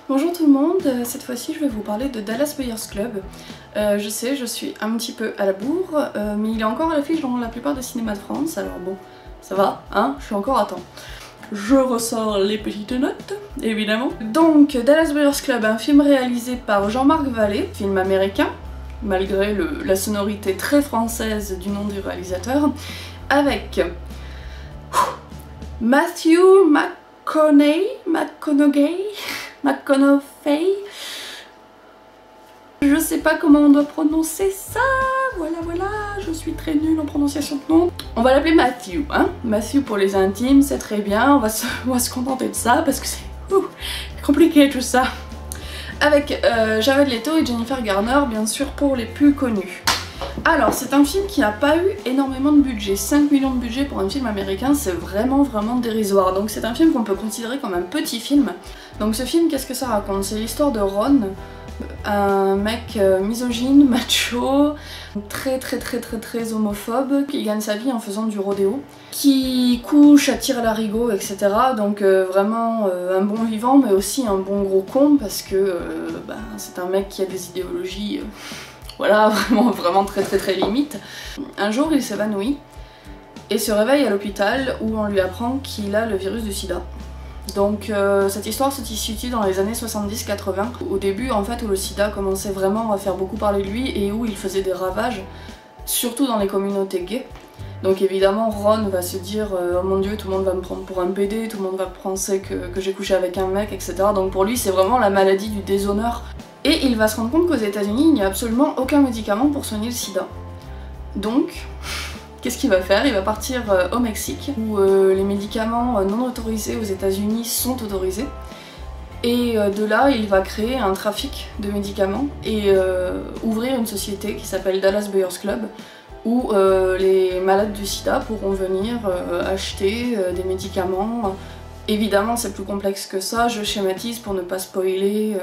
Bonjour tout le monde, cette fois-ci je vais vous parler de Dallas Buyers Club. Je sais, je suis un petit peu à la bourre, mais il est encore à l'affiche dans la plupart des cinémas de France, alors bon, ça va, hein, je suis encore à temps. Je ressors les petites notes, évidemment. Donc, Dallas Buyers Club, un film réalisé par Jean-Marc Vallée, film américain, malgré la sonorité très française du nom du réalisateur, avec Matthew McConaughey, je sais pas comment on doit prononcer ça, voilà, je suis très nulle en prononciation de nom. On va l'appeler Matthew, hein. Matthew pour les intimes, c'est très bien, on va se contenter de ça parce que c'est compliqué tout ça. Avec Jared Leto et Jennifer Garner, bien sûr, pour les plus connus. Alors, c'est un film qui n'a pas eu énormément de budget. 5 millions de budget pour un film américain, c'est vraiment dérisoire. Donc c'est un film qu'on peut considérer comme un petit film. Donc ce film, qu'est-ce que ça raconte? C'est l'histoire de Ron, un mec misogyne, macho, très homophobe, qui gagne sa vie en faisant du rodéo, qui couche, attire l'arigot, etc. Donc vraiment un bon vivant, mais aussi un bon gros con, parce que c'est un mec qui a des idéologies... Voilà, vraiment très limite. Un jour, il s'évanouit et se réveille à l'hôpital où on lui apprend qu'il a le virus du sida. Donc cette histoire se situe dans les années 70-80, au début en fait où le sida commençait vraiment à faire beaucoup parler de lui et où il faisait des ravages, surtout dans les communautés gays. Donc évidemment Ron va se dire oh mon dieu, tout le monde va me prendre pour un PD, tout le monde va penser que j'ai couché avec un mec, etc. Donc pour lui c'est vraiment la maladie du déshonneur. Et il va se rendre compte qu'aux États-Unis il n'y a absolument aucun médicament pour soigner le sida. Donc, qu'est-ce qu'il va faire? Il va partir au Mexique, où les médicaments non autorisés aux États-Unis sont autorisés. Et de là, il va créer un trafic de médicaments et ouvrir une société qui s'appelle Dallas Buyers Club, où les malades du sida pourront venir acheter des médicaments. Évidemment, c'est plus complexe que ça, je schématise pour ne pas spoiler.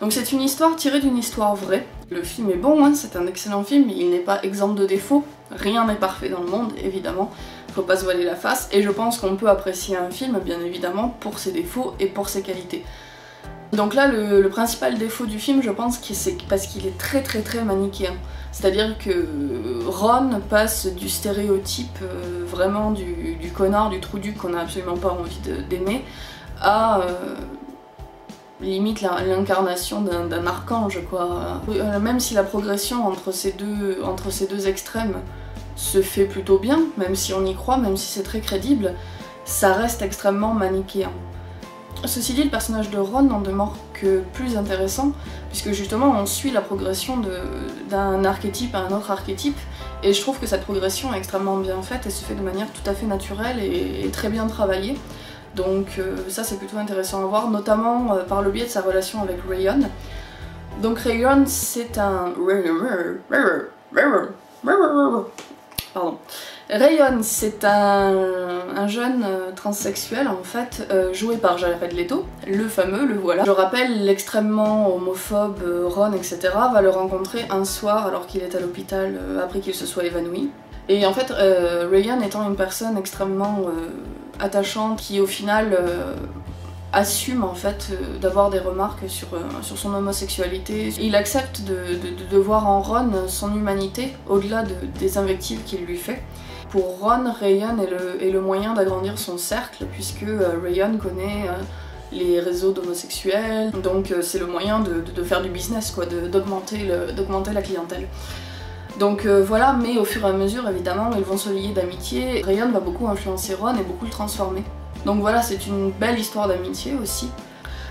Donc c'est une histoire tirée d'une histoire vraie. Le film est bon, hein, c'est un excellent film, mais il n'est pas exempt de défauts. Rien n'est parfait dans le monde, évidemment. Faut pas se voiler la face, et je pense qu'on peut apprécier un film, bien évidemment, pour ses défauts et pour ses qualités. Donc là, le principal défaut du film, je pense que c'est parce qu'il est très manichéen. C'est-à-dire que Ron passe du stéréotype vraiment du connard, du trouduc qu'on n'a absolument pas envie d'aimer, à limite l'incarnation d'un archange, quoi. Même si la progression entre ces deux extrêmes se fait plutôt bien, même si on y croit, même si c'est très crédible, ça reste extrêmement manichéen. Ceci dit, le personnage de Ron n'en demeure que plus intéressant, puisque justement on suit la progression d'un archétype à un autre archétype, et je trouve que cette progression est extrêmement bien faite et se fait de manière tout à fait naturelle et très bien travaillée. Donc ça c'est plutôt intéressant à voir, notamment par le biais de sa relation avec Rayon. Donc Rayon c'est un... Pardon. Rayon, c'est un jeune transsexuel en fait, joué par Jared Leto, le fameux, le voilà. Je rappelle, l'extrêmement homophobe Ron, etc. va le rencontrer un soir alors qu'il est à l'hôpital après qu'il se soit évanoui. Et en fait, Rayon étant une personne extrêmement attachante qui au final assume en fait d'avoir des remarques sur son homosexualité. Il accepte de voir en Ron son humanité au-delà des invectives qu'il lui fait. Pour Ron, Rayon est le moyen d'agrandir son cercle, puisque Rayon connaît les réseaux d'homosexuels, donc c'est le moyen de faire du business, quoi, d'augmenter la clientèle. Donc voilà, mais au fur et à mesure, évidemment, ils vont se lier d'amitié. Rayon va beaucoup influencer Ron et beaucoup le transformer. Donc voilà, c'est une belle histoire d'amitié aussi.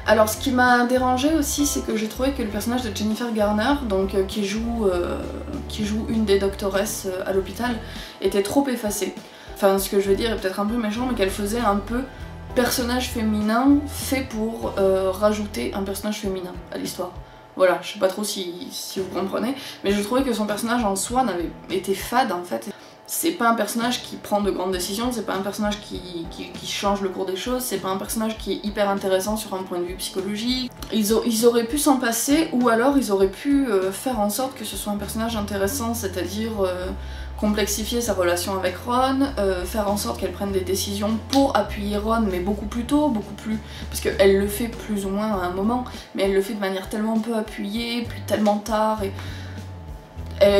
Alors ce qui m'a dérangée aussi, c'est que j'ai trouvé que le personnage de Jennifer Garner, donc qui joue une des doctoresses à l'hôpital, était trop effacée. Enfin, ce que je veux dire est peut-être un peu méchant, mais qu'elle faisait un peu personnage féminin fait pour rajouter un personnage féminin à l'histoire. Voilà, je sais pas trop si vous comprenez, mais je trouvais que son personnage en soi n'avait été fade en fait. C'est pas un personnage qui prend de grandes décisions, c'est pas un personnage qui change le cours des choses, c'est pas un personnage qui est hyper intéressant sur un point de vue psychologique. Ils auraient pu s'en passer, ou alors ils auraient pu faire en sorte que ce soit un personnage intéressant, c'est-à-dire complexifier sa relation avec Ron, faire en sorte qu'elle prenne des décisions pour appuyer Ron, mais beaucoup plus tôt, beaucoup plus... Parce qu'elle le fait plus ou moins à un moment, mais elle le fait de manière tellement peu appuyée, puis tellement tard, et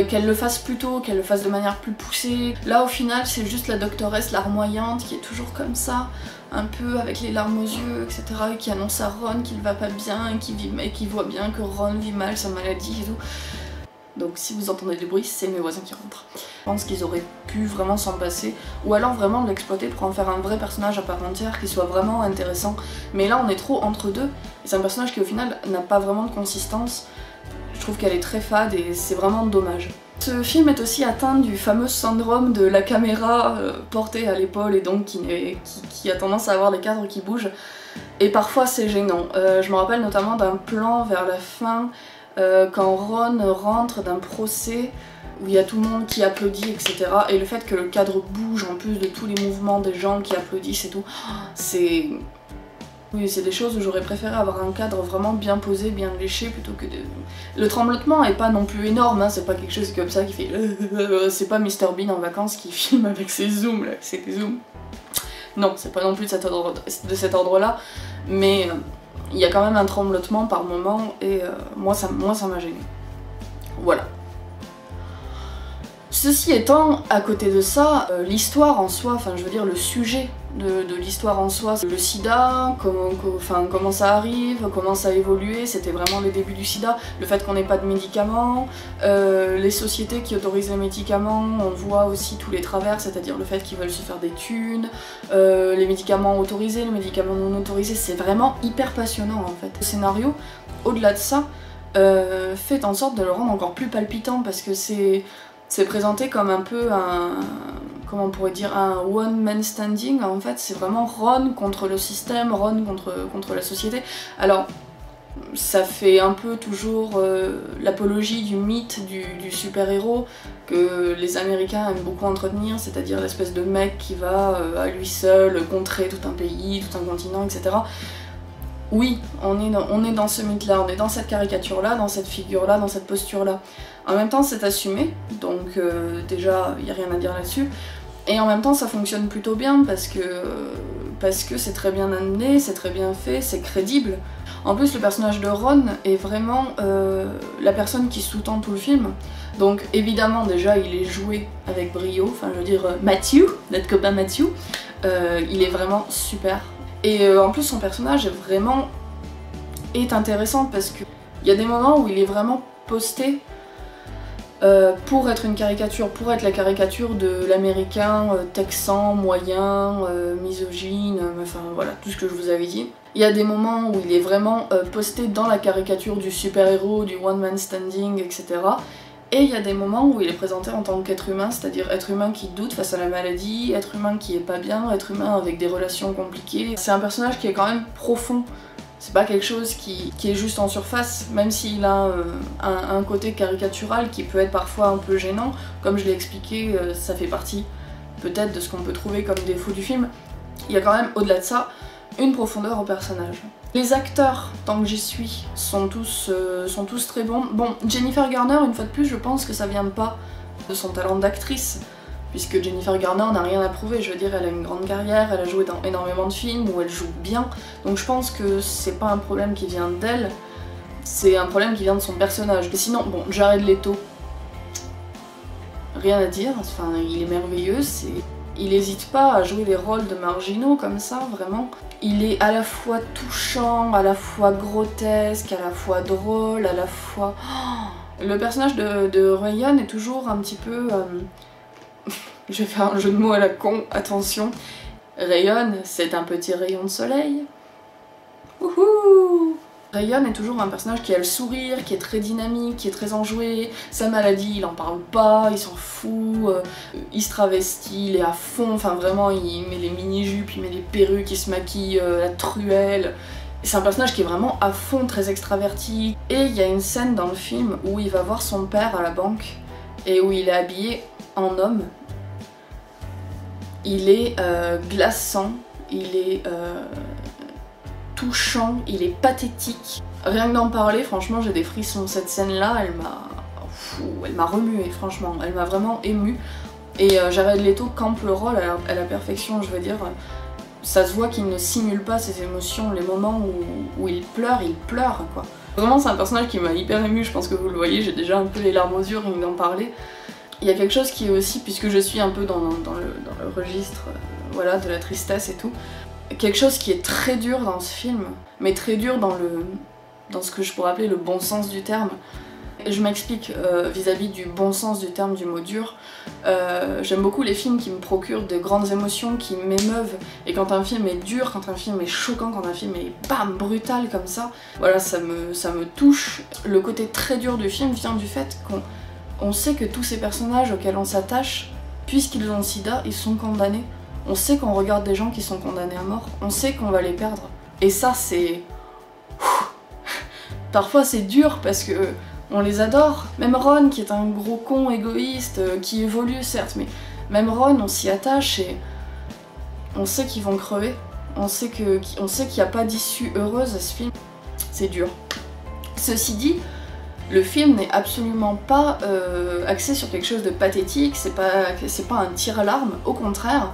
qu'elle le fasse plus tôt, qu'elle le fasse de manière plus poussée. Là au final c'est juste la doctoresse larmoyante qui est toujours comme ça, un peu avec les larmes aux yeux, etc. et qui annonce à Ron qu'il va pas bien et qui voit bien que Ron vit mal sa maladie et tout. Donc si vous entendez du bruit, c'est mes voisins qui rentrent. Je pense qu'ils auraient pu vraiment s'en passer, ou alors vraiment l'exploiter pour en faire un vrai personnage à part entière qui soit vraiment intéressant. Mais là on est trop entre deux, et c'est un personnage qui au final n'a pas vraiment de consistance. Je trouve qu'elle est très fade et c'est vraiment dommage. Ce film est aussi atteint du fameux syndrome de la caméra portée à l'épaule et donc qui a tendance à avoir des cadres qui bougent. Et parfois c'est gênant. Je me rappelle notamment d'un plan vers la fin quand Ron rentre d'un procès où il y a tout le monde qui applaudit, etc. Et le fait que le cadre bouge en plus de tous les mouvements des gens qui applaudissent et tout, c'est... Oui, c'est des choses où j'aurais préféré avoir un cadre vraiment bien posé, bien léché, plutôt que de... Le tremblement est pas non plus énorme, hein, c'est pas quelque chose comme ça qui fait... c'est pas Mr Bean en vacances qui filme avec ses zooms, là, c'est des zooms. Non, c'est pas non plus de cet ordre-là, mais il y a quand même un tremblement par moment, et moi ça m'a gêné. Voilà. Ceci étant, à côté de ça, l'histoire en soi, enfin je veux dire le sujet de l'histoire en soi, le sida, comment ça arrive, comment ça a évolué, c'était vraiment le début du sida, le fait qu'on n'ait pas de médicaments, les sociétés qui autorisent les médicaments, on voit aussi tous les travers, c'est-à-dire le fait qu'ils veulent se faire des thunes, les médicaments autorisés, les médicaments non autorisés, c'est vraiment hyper passionnant en fait. Le scénario, au-delà de ça, fait en sorte de le rendre encore plus palpitant parce que c'est présenté comme un peu un... comment on pourrait dire, un one man standing. En fait c'est vraiment Ron contre le système, Ron contre la société. Alors ça fait un peu toujours l'apologie du mythe du super-héros que les Américains aiment beaucoup entretenir, c'est-à-dire l'espèce de mec qui va à lui seul contrer tout un pays, tout un continent, etc. Oui, on est dans ce mythe-là, on est dans cette caricature-là, dans cette figure-là, dans cette posture-là. En même temps, c'est assumé, donc déjà, il n'y a rien à dire là-dessus. Et en même temps, ça fonctionne plutôt bien parce que c'est très bien amené, c'est très bien fait, c'est crédible. En plus, le personnage de Ron est vraiment la personne qui sous-tend tout le film. Donc évidemment, déjà, il est joué avec brio, enfin je veux dire Matthew, notre copain Matthew, il est vraiment super. Et en plus son personnage est intéressant parce qu'il y a des moments où il est vraiment posté pour être une caricature, pour être la caricature de l'américain texan, moyen, misogyne, enfin voilà, tout ce que je vous avais dit. Il y a des moments où il est vraiment posté dans la caricature du super-héros, du one-man standing, etc. Et il y a des moments où il est présenté en tant qu'être humain, c'est-à-dire être humain qui doute face à la maladie, être humain qui est pas bien, être humain avec des relations compliquées. C'est un personnage qui est quand même profond, c'est pas quelque chose qui est juste en surface, même s'il a un côté caricatural qui peut être parfois un peu gênant. Comme je l'ai expliqué, ça fait partie peut-être de ce qu'on peut trouver comme défaut du film. Il y a quand même, au-delà de ça, une profondeur au personnage. Les acteurs, tant que j'y suis, sont tous très bons. Bon, Jennifer Garner, une fois de plus, je pense que ça vient pas de son talent d'actrice, puisque Jennifer Garner n'a rien à prouver, je veux dire, elle a une grande carrière, elle a joué dans énormément de films où elle joue bien, donc je pense que c'est pas un problème qui vient d'elle, c'est un problème qui vient de son personnage. Et sinon, bon, Jared Leto, rien à dire, enfin, il est merveilleux, il n'hésite pas à jouer des rôles de marginaux comme ça, vraiment. Il est à la fois touchant, à la fois grotesque, à la fois drôle, à la fois... Oh, le personnage de Ryan est toujours un petit peu... Je vais faire un jeu de mots à la con, attention. Ryan, c'est un petit rayon de soleil. Wouhou! Ryan est toujours un personnage qui a le sourire, qui est très dynamique, qui est très enjoué. Sa maladie, il en parle pas, il s'en fout, il se travestit, il est à fond, enfin vraiment, il met les mini-jupes, il met les perruques, il se maquille la truelle. C'est un personnage qui est vraiment à fond, très extraverti. Et il y a une scène dans le film où il va voir son père à la banque et où il est habillé en homme. Il est glaçant, il est... touchant, il est pathétique. Rien que d'en parler, franchement, j'ai des frissons. Cette scène-là, elle m'a remuée, franchement. Elle m'a vraiment émue. Et Jared Leto campe le rôle à la perfection, je veux dire. Ça se voit qu'il ne simule pas ses émotions, les moments où il pleure, quoi. Vraiment, c'est un personnage qui m'a hyper émue, je pense que vous le voyez, j'ai déjà un peu les larmes aux yeux rien que d'en parler. Il y a quelque chose qui est aussi, puisque je suis un peu dans le registre voilà, de la tristesse et tout, quelque chose qui est très dur dans ce film, mais très dur dans ce que je pourrais appeler le bon sens du terme. Et je m'explique vis-à-vis du bon sens du terme du mot dur. J'aime beaucoup les films qui me procurent de grandes émotions, qui m'émeuvent. Et quand un film est dur, quand un film est choquant, quand un film est bam, brutal comme ça, voilà, ça me touche. Le côté très dur du film vient du fait qu'on sait que tous ces personnages auxquels on s'attache, puisqu'ils ont le sida, ils sont condamnés. On sait qu'on regarde des gens qui sont condamnés à mort. On sait qu'on va les perdre. Et ça, c'est... Parfois c'est dur parce que on les adore. Même Ron, qui est un gros con égoïste, qui évolue certes, mais même Ron, on s'y attache et on sait qu'ils vont crever. On sait qu'il n'y a pas d'issue heureuse à ce film. C'est dur. Ceci dit, le film n'est absolument pas axé sur quelque chose de pathétique, c'est pas un tir à l'arme, au contraire.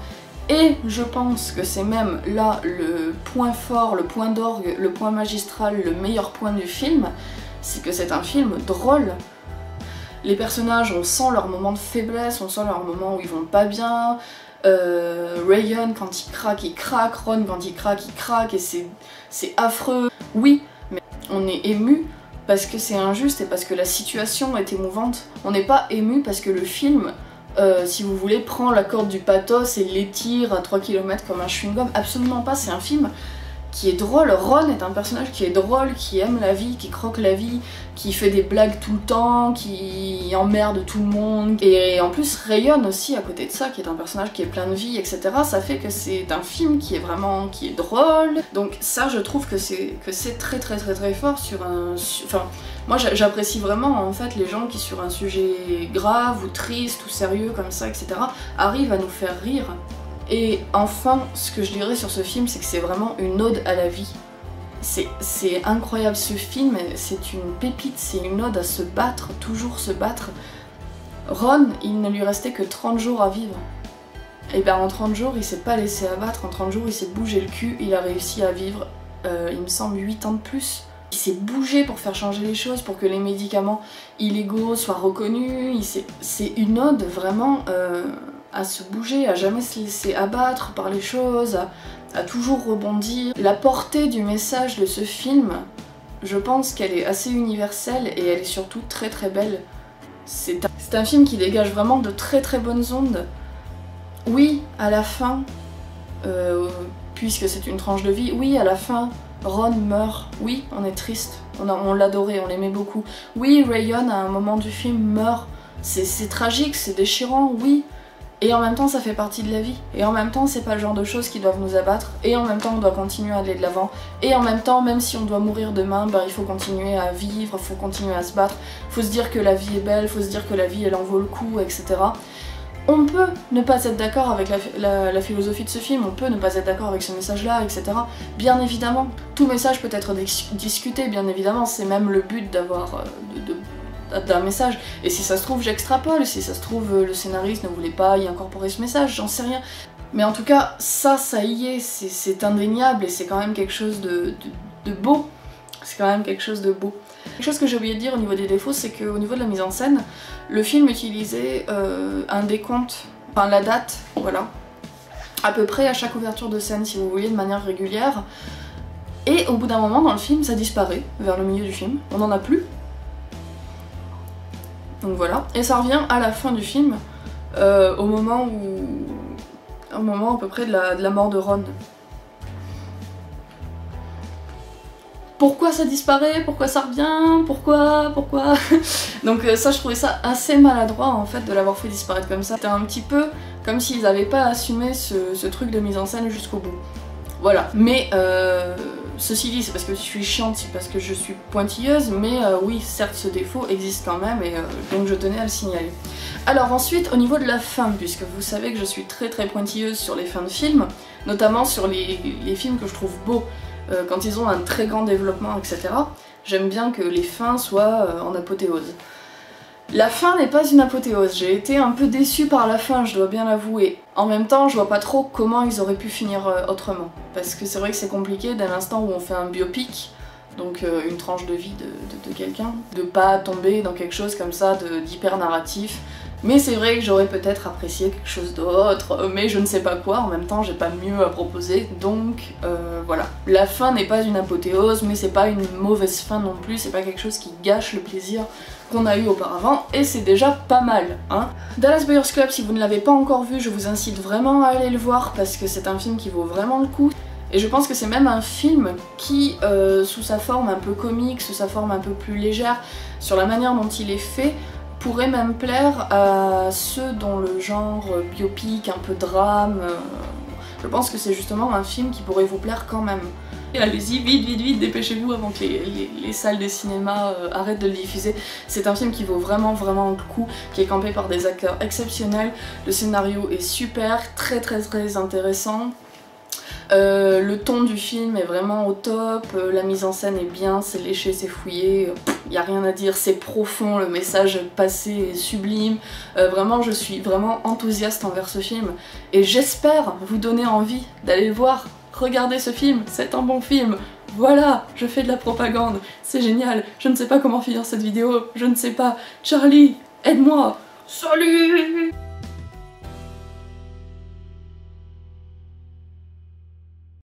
Et je pense que c'est même là le point fort, le point d'orgue, le point magistral, le meilleur point du film, c'est que c'est un film drôle. Les personnages, on sent leur moment de faiblesse, on sent leur moment où ils vont pas bien. Ryan, quand il craque, Ron, quand il craque, et c'est affreux. Oui, mais on est ému parce que c'est injuste et parce que la situation est émouvante. On n'est pas ému parce que le film, si vous voulez, prend la corde du pathos et l'étire à 3 km comme un chewing-gum. Absolument pas, c'est un film qui est drôle. Ron est un personnage qui est drôle, qui aime la vie, qui croque la vie, qui fait des blagues tout le temps, qui emmerde tout le monde. Et en plus Ryan aussi à côté de ça, qui est un personnage qui est plein de vie, etc. Ça fait que c'est un film qui est drôle. Donc ça, je trouve que c'est très très très très fort sur un... Enfin, moi j'apprécie vraiment en fait les gens qui sur un sujet grave ou triste ou sérieux comme ça, etc. arrivent à nous faire rire. Et enfin, ce que je dirais sur ce film, c'est que c'est vraiment une ode à la vie. C'est incroyable, ce film, c'est une pépite, c'est une ode à se battre, toujours se battre. Ron, il ne lui restait que 30 jours à vivre. Et ben en 30 jours, il s'est pas laissé abattre, en 30 jours, il s'est bougé le cul, il a réussi à vivre, il me semble, 8 ans de plus. Il s'est bougé pour faire changer les choses, pour que les médicaments illégaux soient reconnus. C'est une ode vraiment à se bouger, à jamais se laisser abattre par les choses, à toujours rebondir. La portée du message de ce film, je pense qu'elle est assez universelle et elle est surtout très très belle. C'est un film qui dégage vraiment de très très bonnes ondes. Oui, à la fin, puisque c'est une tranche de vie, oui, à la fin, Ron meurt. Oui, on est triste, on l'adorait, on l'aimait beaucoup. Oui, Ryan, à un moment du film, meurt. C'est tragique, c'est déchirant, oui. Et en même temps, ça fait partie de la vie. Et en même temps, c'est pas le genre de choses qui doivent nous abattre. Et en même temps, on doit continuer à aller de l'avant. Et en même temps, même si on doit mourir demain, bah, il faut continuer à vivre, il faut continuer à se battre. Il faut se dire que la vie est belle, il faut se dire que la vie, elle en vaut le coup, etc. On peut ne pas être d'accord avec la philosophie de ce film, on peut ne pas être d'accord avec ce message-là, etc. Bien évidemment, tout message peut être discuté, bien évidemment. C'est même le but d'avoir... d'un message, et si ça se trouve j'extrapole, si ça se trouve le scénariste ne voulait pas y incorporer ce message, j'en sais rien. Mais en tout cas, ça y est, c'est indéniable et c'est quand même quelque chose de beau. C'est quand même quelque chose de beau. Quelque chose que j'ai oublié de dire au niveau des défauts, c'est qu'au niveau de la mise en scène, le film utilisait un décompte, enfin la date, voilà, à peu près à chaque ouverture de scène, si vous voulez, de manière régulière. Et au bout d'un moment dans le film, ça disparaît, vers le milieu du film, on n'en a plus. Donc voilà, et ça revient à la fin du film, au moment à peu près de la mort de Ron. Pourquoi ça disparaît? Pourquoi ça revient? Pourquoi? Donc ça, je trouvais ça assez maladroit en fait de l'avoir fait disparaître comme ça. C'était un petit peu comme s'ils n'avaient pas assumé ce truc de mise en scène jusqu'au bout. Voilà, mais ceci dit, c'est parce que je suis chiante, c'est parce que je suis pointilleuse, mais oui, certes, ce défaut existe quand même, et donc je tenais à le signaler. Alors ensuite, au niveau de la fin, puisque vous savez que je suis très très pointilleuse sur les fins de films, notamment sur les films que je trouve beaux, quand ils ont un très grand développement, etc., j'aime bien que les fins soient en apothéose. La fin n'est pas une apothéose, j'ai été un peu déçue par la fin, je dois bien l'avouer. En même temps, je vois pas trop comment ils auraient pu finir autrement. Parce que c'est vrai que c'est compliqué dès l'instant où on fait un biopic, donc une tranche de vie de quelqu'un, de pas tomber dans quelque chose comme ça d'hyper narratif. Mais c'est vrai que j'aurais peut-être apprécié quelque chose d'autre, mais je ne sais pas quoi, en même temps j'ai pas mieux à proposer, donc voilà. La fin n'est pas une apothéose, mais c'est pas une mauvaise fin non plus, c'est pas quelque chose qui gâche le plaisir qu'on a eu auparavant, et c'est déjà pas mal, hein. Dallas Buyers Club, si vous ne l'avez pas encore vu, je vous incite vraiment à aller le voir, parce que c'est un film qui vaut vraiment le coup. Et je pense que c'est même un film qui, sous sa forme un peu comique, sous sa forme un peu plus légère, sur la manière dont il est fait, pourrait même plaire à ceux dont le genre biopic, un peu drame, je pense que c'est justement un film qui pourrait vous plaire quand même. Et allez-y, vite, vite, vite, dépêchez-vous avant que les salles de cinéma arrêtent de le diffuser. C'est un film qui vaut vraiment, vraiment le coup, qui est campé par des acteurs exceptionnels, le scénario est super, très très très intéressant. Le ton du film est vraiment au top, la mise en scène est bien, c'est léché, c'est fouillé, y a rien à dire, c'est profond, le message passé est sublime. Vraiment, je suis vraiment enthousiaste envers ce film et j'espère vous donner envie d'aller le voir. Regardez ce film, c'est un bon film. Voilà, je fais de la propagande, c'est génial. Je ne sais pas comment finir cette vidéo, je ne sais pas. Charlie, aide-moi. Salut!